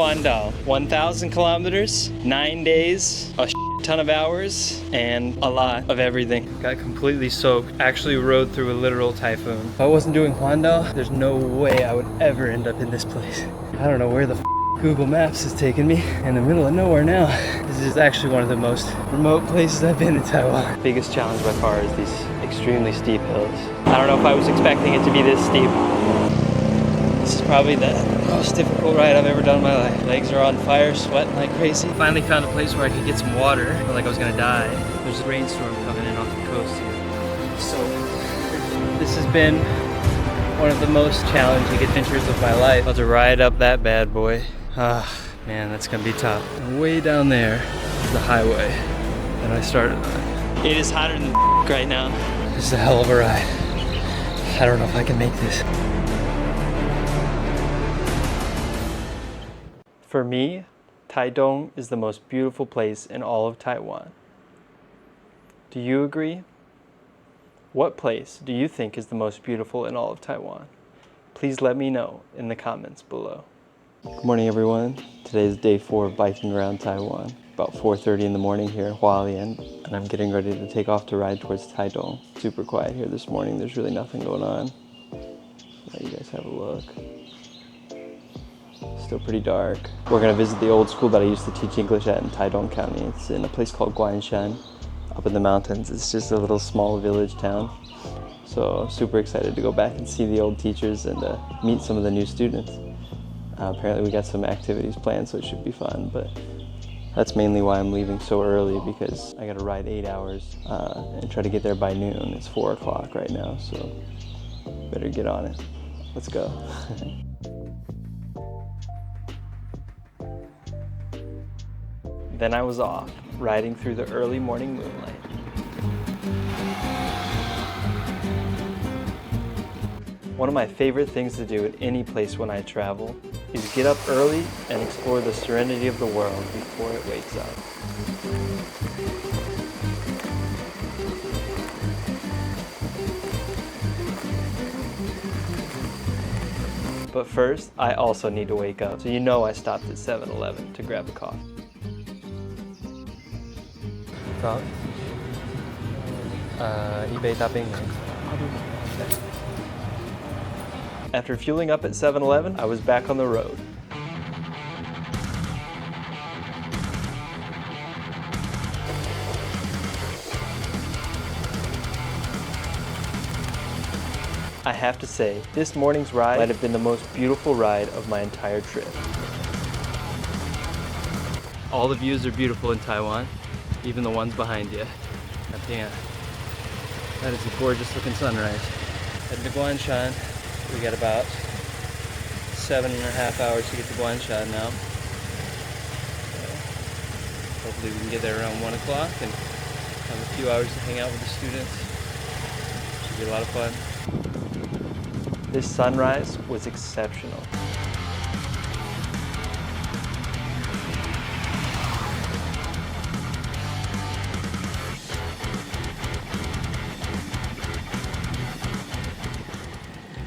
huandao, 1,000 kilometers, 9 days, a ton of hours, and a lot of everything. Got completely soaked. Actually rode through a literal typhoon. If I wasn't doing huandao, there's no way I would ever end up in this place. I don't know where the Google Maps is taking me. In the middle of nowhere now. This is actually one of the most remote places I've been in Taiwan. Biggest challenge by far is these extremely steep hills. I don't know if I was expecting it to be this steep. This is probably the most difficult ride I've ever done in my life. Legs are on fire, sweating like crazy. Finally found a place where I could get some water. I felt like I was gonna die. There's a rainstorm coming in off the coast here. So this has been one of the most challenging adventures of my life. About to ride up that bad boy. Ah, man, that's gonna be tough. And way down there is the highway that I started on. It is hotter than right now. This is a hell of a ride. I don't know if I can make this. For me, Taitung is the most beautiful place in all of Taiwan. Do you agree? What place do you think is the most beautiful in all of Taiwan? Please let me know in the comments below. Good morning, everyone. Today is day 4 of biking around Taiwan. About 4:30 in the morning here in Hualien, and I'm getting ready to take off to ride towards Taitung. Super quiet here this morning. There's really nothing going on. Let you guys have a look. Still pretty dark. We're gonna visit the old school that I used to teach English at in Taitung County. It's in a place called Guanshan, up in the mountains. It's just a little small village town. So super excited to go back and see the old teachers and meet some of the new students. Apparently we got some activities planned, so it should be fun, but that's mainly why I'm leaving so early, because I gotta ride 8 hours and try to get there by noon. It's 4 o'clock right now, so better get on it. Let's go. Then I was off, riding through the early morning moonlight. One of my favorite things to do at any place when I travel is get up early and explore the serenity of the world before it wakes up. But first, I also need to wake up, so you know I stopped at 7-Eleven to grab a coffee. After fueling up at 7-Eleven, I was back on the road. I have to say, this morning's ride might have been the most beautiful ride of my entire trip. All the views are beautiful in Taiwan, even the ones behind you. That is a gorgeous looking sunrise. Heading to Guanshan. We got about 7.5 hours to get to Guanshan now. So hopefully we can get there around 1 o'clock and have a few hours to hang out with the students. Should be a lot of fun. This sunrise was exceptional.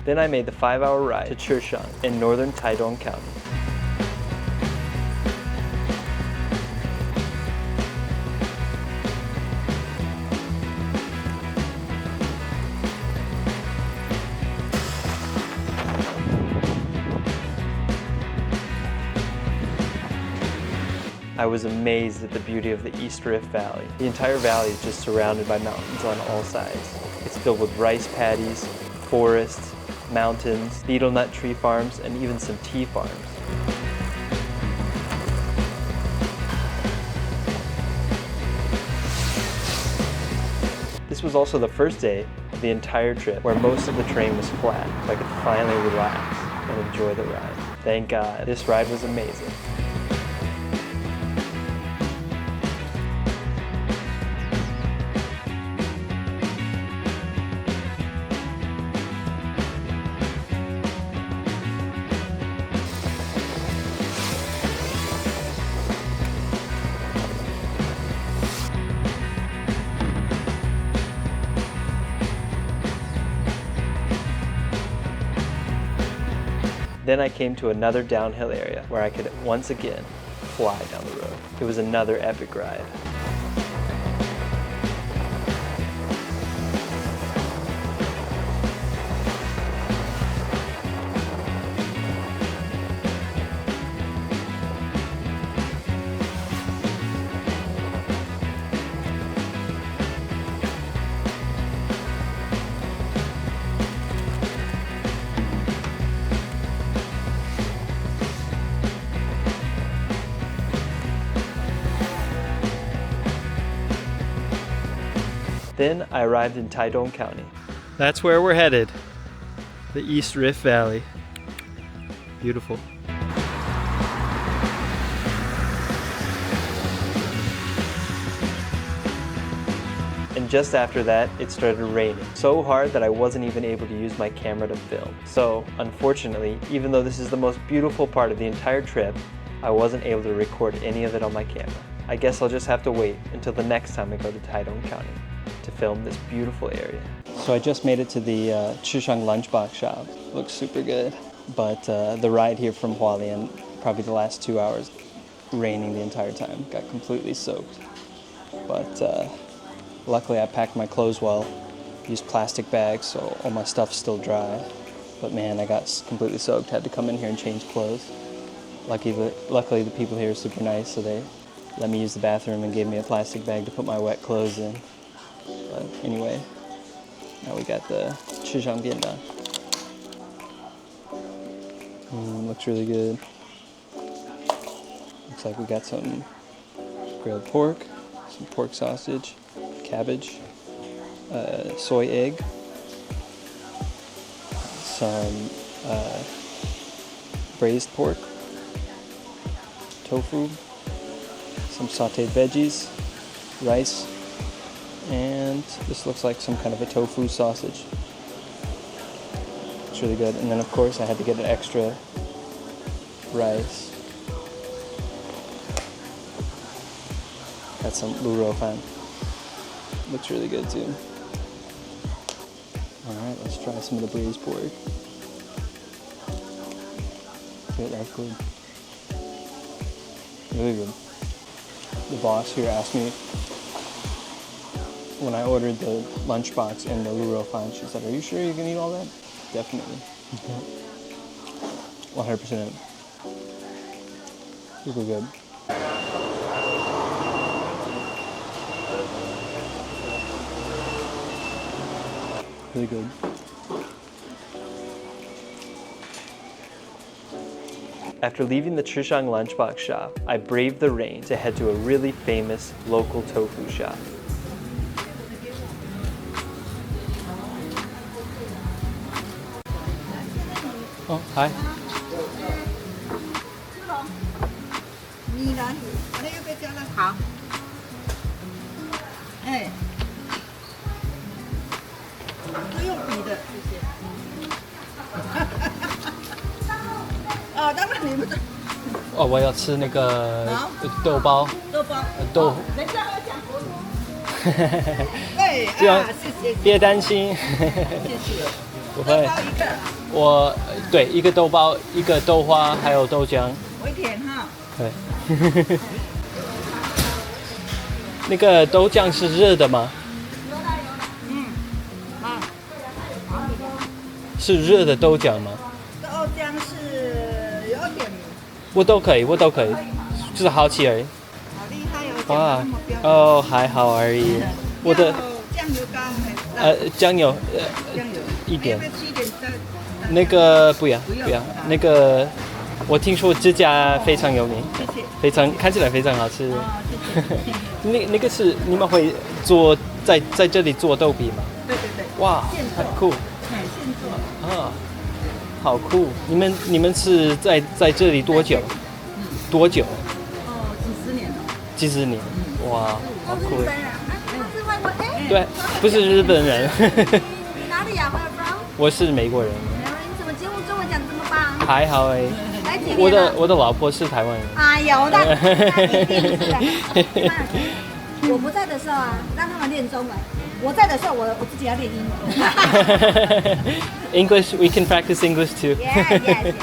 Then I made the 5-hour ride to Chishang in northern Taitung County. I was amazed at the beauty of the East Rift Valley. The entire valley is just surrounded by mountains on all sides. It's filled with rice paddies, forests, mountains, betel nut tree farms, and even some tea farms. This was also the first day of the entire trip where most of the terrain was flat, so I could finally relax and enjoy the ride. Thank God, this ride was amazing. Then I came to another downhill area where I could once again fly down the road. It was another epic ride. Then I arrived in Taitung County. That's where we're headed. The East Rift Valley. Beautiful. And just after that, it started raining so hard that I wasn't even able to use my camera to film. So, unfortunately, even though this is the most beautiful part of the entire trip, I wasn't able to record any of it on my camera. I guess I'll just have to wait until the next time I go to Taitung County to film this beautiful area. So I just made it to the Chishang Lunch Box shop. Looks super good. But the ride here from Hualien, probably the last 2 hours, raining the entire time. Got completely soaked. But luckily I packed my clothes well, used plastic bags so all my stuff's still dry. But man, I got completely soaked. Had to come in here and change clothes. Luckily the people here are super nice, so they let me use the bathroom and gave me a plastic bag to put my wet clothes in. But anyway, now we got the Chishang Biendang. Looks really good. Looks like we got some grilled pork, some pork sausage, cabbage, soy egg, some braised pork, tofu, some sauteed veggies, rice, and this looks like some kind of a tofu sausage. It's really good. And then of course I had to get an extra rice. Got some lu rou fan. Looks really good too. Alright, let's try some of the braised pork. Okay, that's good. Really good. The boss here asked me when I ordered the lunchbox and the lu rou fan, she said, "Are you sure you can eat all that?" Definitely. 100%. Super good. Really good. After leaving the Chishang Lunchbox shop, I braved the rain to head to a really famous local tofu shop. Oh, hi. 米呢？那要不要加了？好。哎，都用笔的，谢谢。哦，当然你们的。哦，我要吃那个豆包。豆包。豆。人家要讲国语。对啊，谢谢。别担心。谢谢。不会。豆包一个。我对一个豆包，一个豆花，还有豆浆。微甜哈。对。那个豆浆是热的吗？有的。嗯。啊。是热的豆浆吗？豆浆是有点。我都可以，就是好奇而已。好厉害哦！哇，哦，还好而已。我的酱油膏还是酱油酱油一点。要吃一点那个不要，那个我听说这家非常有名，谢谢，看起来非常好吃。哦，谢谢。那个是你们会做在这里做豆皮吗？对对对。哇，很酷。现做。啊，好酷！你们是在这里多久？多久？哦，几十年了。几十年，哇，好酷！日本人，是外国人。对，不是日本人。你哪里呀 ？Where from？ 我是美国人。你怎么中文讲这么棒？还好哎。来几年了？我的老婆是台湾人。哎呦，那一定是。我不在的时候啊，让他们练中文。我在的时候，我自己要练英文。English, we can practice English too. Yes.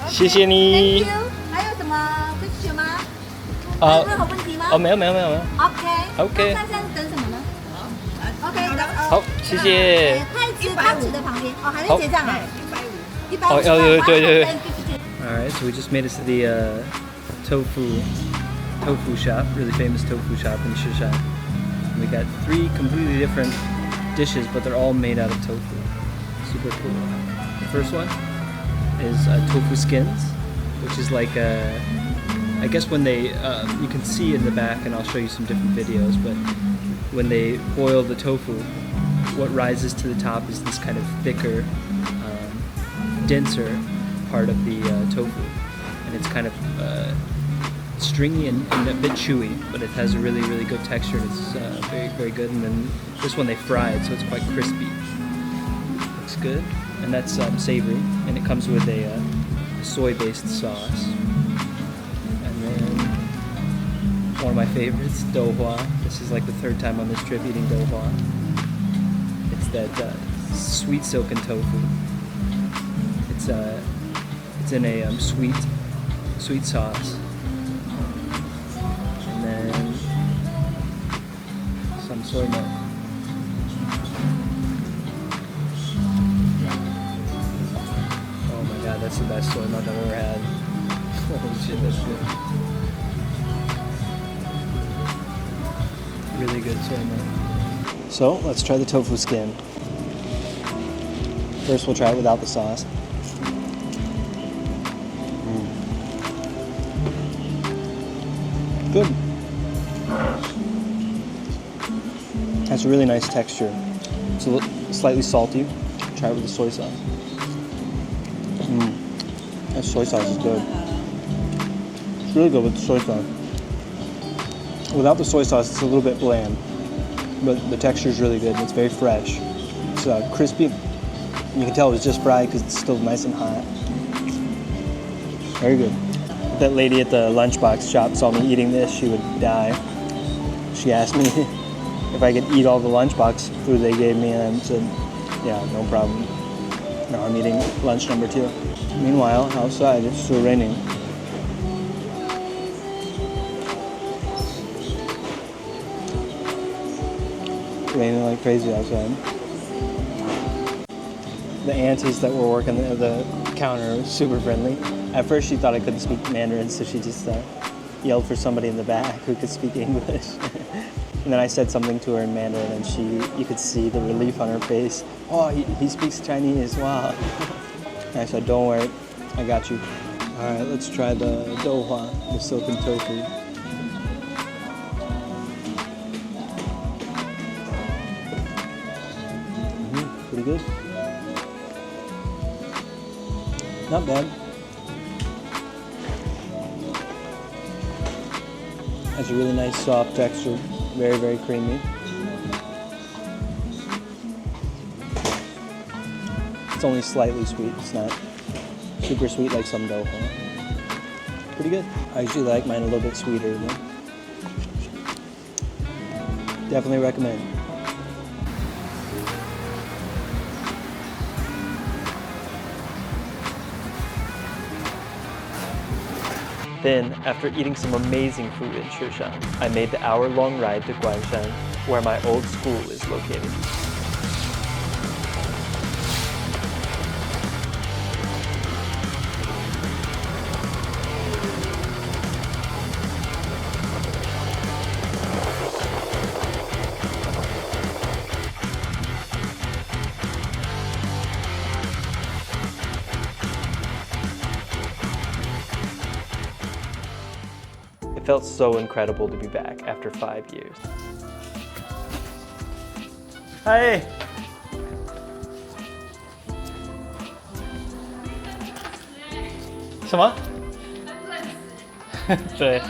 谢谢你。 Thank you. 还有什么question吗？啊有任何问题吗？没有。OK。那现在等什么呢？OK， 好，谢谢。汤匙的旁边。哦，还在结账啊？150。哦，对。Alright, so we just made it to the tofu shop, really famous tofu shop in Chishang. We got 3 completely different dishes, but they're all made out of tofu. Super cool. The first one is tofu skins, which is like I guess when they, you can see in the back, and I'll show you some different videos, but when they boil the tofu, what rises to the top is this kind of thicker, denser part of the tofu, and it's kind of stringy and a bit chewy, but it has a really good texture, and it's very good. And then this one they fried, so it's quite crispy. Looks good, and that's savory, and it comes with a soy-based sauce. And then one of my favorites, douhua. This is like the 3rd time on this trip eating douhua. It's that sweet silken tofu. It's in a sweet sauce, and then some soy milk. Oh my god, that's the best soy milk I've ever had. Holy shit, that's good. Really good soy milk. So let's try the tofu skin. First we'll try it without the sauce. Good. Has a really nice texture. It's slightly salty. Try it with the soy sauce. That soy sauce is good. It's really good with the soy sauce. Without the soy sauce, it's a little bit bland, but the texture is really good. It's very fresh. It's crispy. You can tell it was just fried because it's still nice and hot. Very good. If that lady at the lunchbox shop saw me eating this, she would die. She asked me if I could eat all the lunchbox food they gave me, and I said, yeah, no problem. Now I'm eating lunch number 2. Meanwhile, outside it's still raining. Raining like crazy outside. The aunties that were working the counter were super friendly. At first she thought I couldn't speak Mandarin, so she just yelled for somebody in the back who could speak English. And then I said something to her in Mandarin, and you could see the relief on her face. Oh, he speaks Chinese, wow. And I said, don't worry, I got you. All right, let's try the douhua, the silken tofu. Pretty good. Not bad. Has a really nice soft texture, very creamy. It's only slightly sweet. It's not super sweet like some douhua. Pretty good. I usually like mine a little bit sweeter though. Definitely recommend. Then, after eating some amazing food in Chishang, I made the hour-long ride to Guanshan, where my old school is located. It felt so incredible to be back after 5 years. Hi! 什么？对。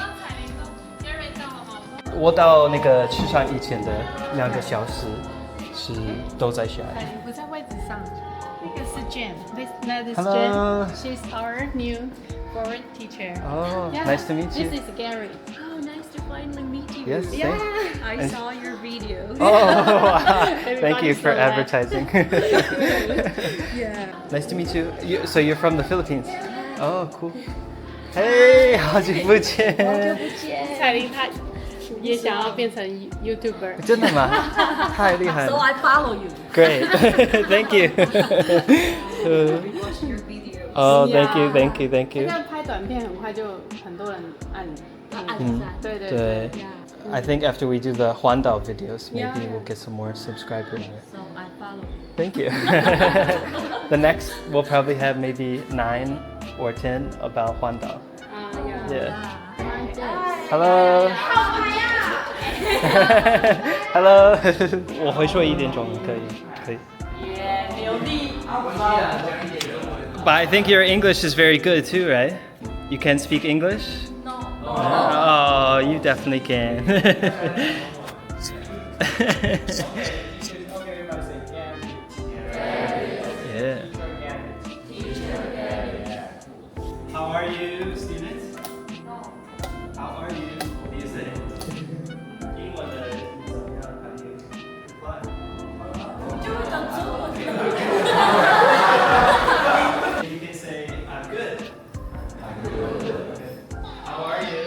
我到那个去上以前的2个小时是都在下雨。不在位置上，那个是 Jam， that is Hello. Jam. She's our new foreign teacher. Oh, Yeah. nice to meet you. This is Gary. Oh, nice to finally meet you. Yes, Yeah. I saw your video. Oh, wow. Thank Everybody you for saw that. advertising. Yeah. Nice to meet you. So you're from the Philippines? Oh, cool. Hey, 好久不见。彩玲她也想要变成 YouTuber。真的吗？太厉害 So 了。 I follow you. Great. Thank you. Watch your video. Oh, thank you, thank you, thank 这 you. 样拍短片很快就很多人按。按赞。对对对。I think after we do the huandao videos, maybe Yeah. we'll get some more subscribers. So I follow. Thank you. The next, we'll probably have maybe 9 or 10 about huandao. Yeah. Hello. Hello. 我会说一点中文，可以。But I think your English is very good too, right? You can speak English? Oh, you definitely can. Yeah. How are you, students? How are you? What do you say? 英文的怎么样？看你 reply. You can say, I'm good. How are you?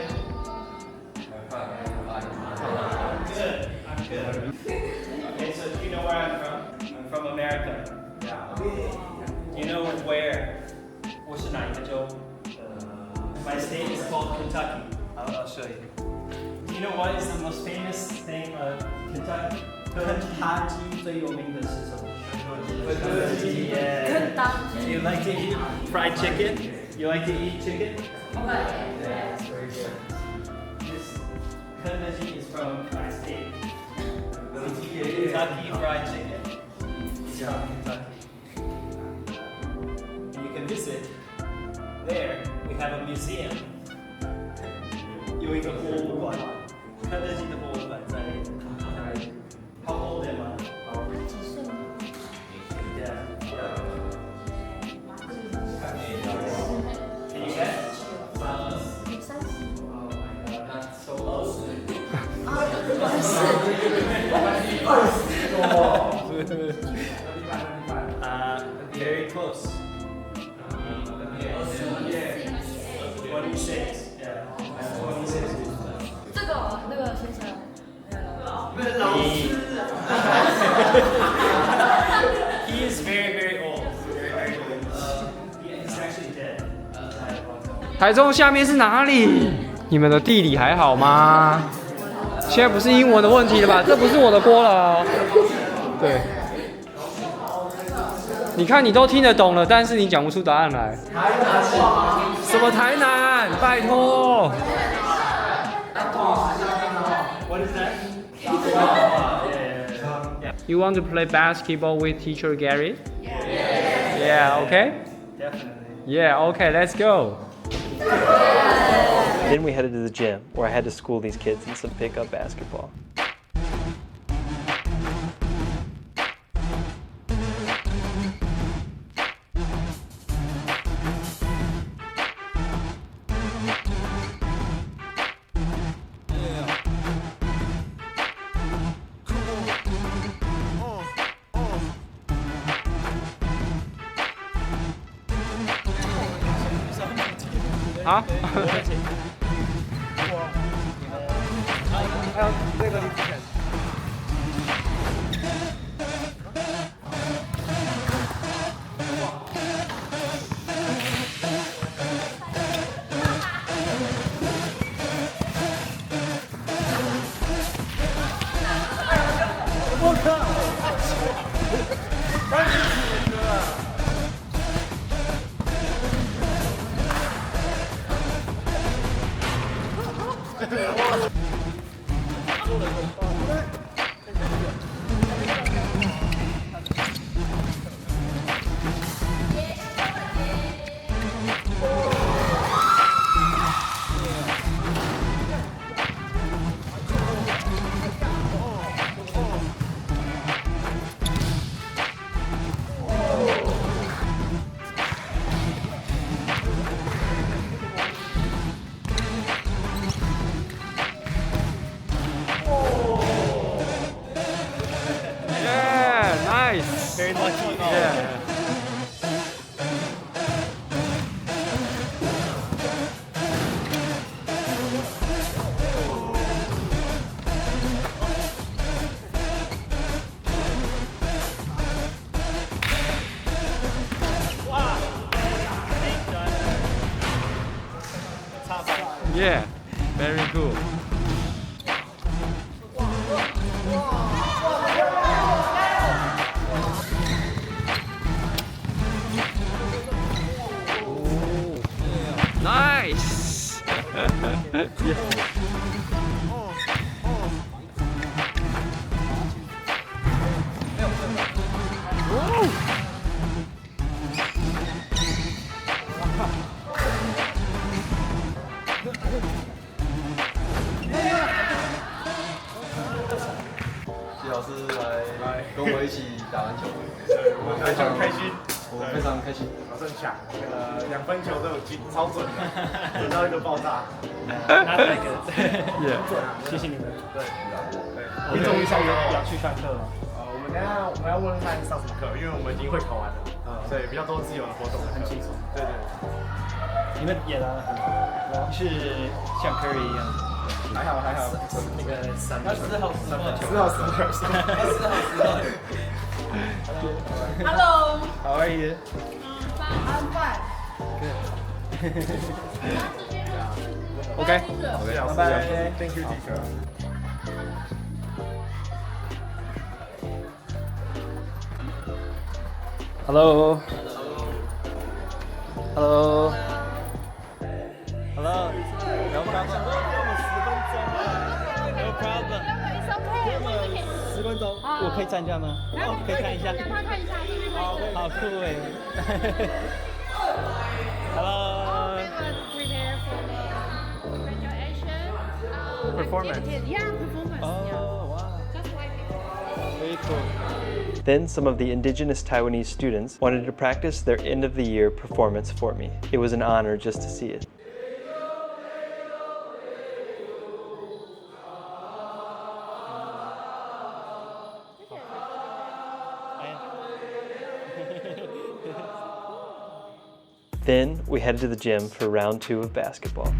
Good. I'm good. Okay, so do you know where I'm from? I'm from America. Do you know where? 我是哪一个州? My state is called Kentucky. I'll show you. Do you know what is the most famous thing of Kentucky? 肯塔基最有名的是什么? Yeah. Do you like to eat fried chicken? You like to eat chicken? Yeah, it's very good. This Kentucky is from my state. Kentucky fried chicken. It's from Kentucky. And you can visit. There, we have a museum. 有一个博物馆，肯德基的博物馆在。How old am I? Yeah. Can you guess? Oh my god, that's so old. Very close. 26. Yeah. 26. 那个先生。 He is very, very old. Very, very old. He's actually dead. 台中下面是哪里？你们的地理还好吗？现在不是英文的问题了吧？这不是我的锅了哦。对。你看你都听得懂了，但是你讲不出答案来。什么台南？拜托。What is that? You want to play basketball with teacher Gary? Yeah, okay? Definitely. Yeah, okay, let's go. Then we headed to the gym where I had to school these kids in some pickup basketball. Huh? 我 Very lucky. Yeah. Yeah, very cool. Nice. Yeah. 老师来跟我一起打篮球，我非常开心，我非常开心。老师很强，2分球都有进，超准的，准到一个爆炸。Not that good. Yeah. 谢谢你们。对，你终于上学要去上课了。我们等下我们要问看上什么课，因为我们已经会考完了，所以比较多自由的活动，很轻松。对对。你们演得很好，是像 Curry 一样。还好，那个3号Hello. How are you? I'm fine. OK， 拜拜 ，Thank you, teacher. Hello. Hello. Hello. No problem. No problem. It's okay. 10分钟，我可以站这吗？可以看一下。让他看一下，好酷哎。Hello. Prepare for the graduation. Performance. Yeah, performance. Oh wow. Just like it. Very cool. Then some of the indigenous Taiwanese students wanted to practice their end of the year performance for me. It was an honor just to see it. Then we headed to the gym for round 2 of basketball.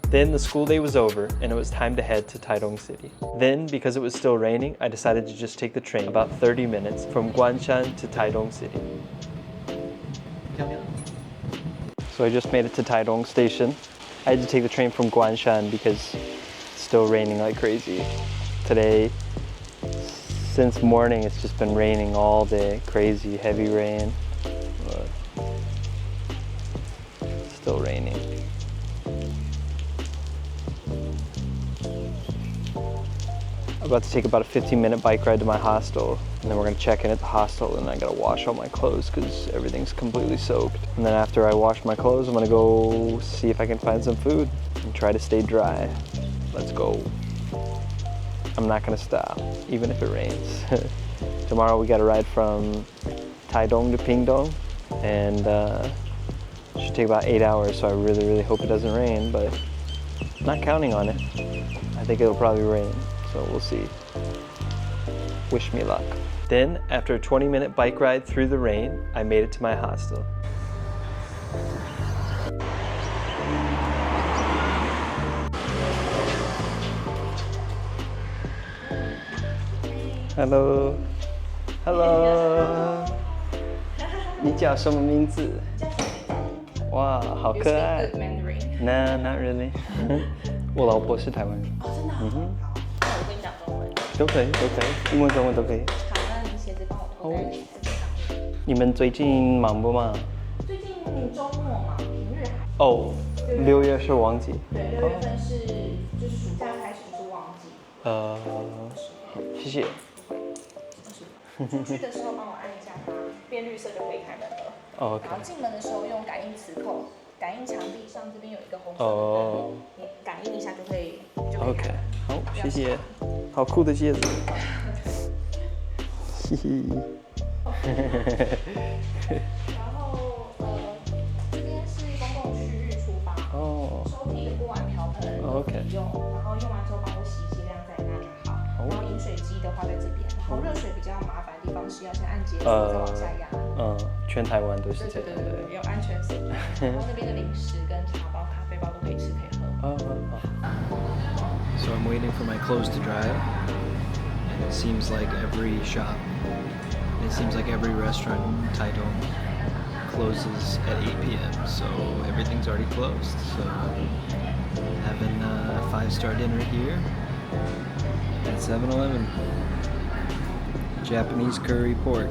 Then the school day was over and it was time to head to Taitung City. Then, because it was still raining, I decided to just take the train about 30 minutes from Guanshan to Taitung City. So I just made it to Taitung Station. I had to take the train from Guanshan because it's still raining like crazy. Today, since morning, it's just been raining all day. Crazy, heavy rain. Still raining. I'm about to take about a 15-minute bike ride to my hostel, and then we're gonna check in at the hostel, and I gotta wash all my clothes because everything's completely soaked. And then after I wash my clothes, I'm gonna go see if I can find some food and try to stay dry. Let's go. I'm not gonna stop, even if it rains. Tomorrow we got a ride from Taitung to Pingdong, and it should take about 8 hours, so I really hope it doesn't rain, but I'm not counting on it. I think it'll probably rain. So we'll see. Wish me luck. Then, after a 20-minute bike ride through the rain, I made it to my hostel. Hello. Hello. 你叫什么名字？哇，好可爱。 You speak good Mandarin? No, not really. 我老婆是台湾人。嗯哼。那我跟你讲中文。都可以，都可以，英文、中文都可以。好，那你鞋子帮我脱在鞋子上。你们最近忙不忙？最近周末嘛，平日还。哦，6月是旺季。对，6月份是就是暑假开始就是旺季。好，谢谢。出去的时候帮我按一下它，变绿色就可以开门了。OK。然后进门的时候用感应磁扣，感应墙壁上这边有一个红色的哦。灯，你感应一下就可以 OK， 好，谢谢。好酷的鞋子。嘿嘿。然后这边是公共区域厨房，收屉的锅碗瓢盆都可以用，然后用完之后帮我洗剂量在那就好。然后饮水机的话在这边，然后热水比较麻烦的地方是要先按解锁再往下压。全台湾都是这样。对，有安全性。然后那边的零食跟茶包、咖啡包都可以吃可以喝。So I'm waiting for my clothes to dry, and it seems like every shop, it seems like every restaurant in Taitung closes at 8 p.m. So everything's already closed. So having a 5-star dinner here at 7-Eleven. Japanese curry pork.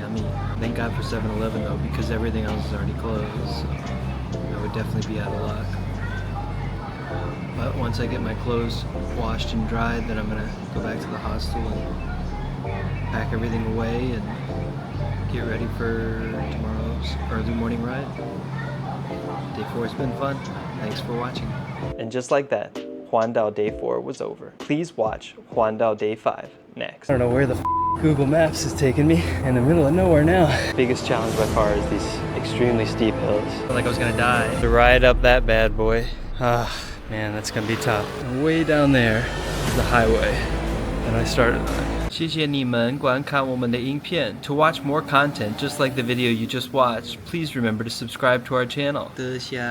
Yummy. Thank God for 7-Eleven though, because everything else is already closed. So I would definitely be out of luck. But once I get my clothes washed and dried, then I'm gonna go back to the hostel and pack everything away and get ready for tomorrow's early morning ride. Day 4 has been fun. Thanks for watching. And just like that, huandao Day 4 was over. Please watch huandao Day 5 next. I don't know where the Google Maps is taking me. In the middle of nowhere now. Biggest challenge by far is these extremely steep hills. I felt like I was gonna die. To ride up that bad boy. Man, that's gonna be tough. And way down there is the highway that I started on. 谢谢你们观看我们的影片. To watch more content just like the video you just watched, please remember to subscribe to our channel. 多谢。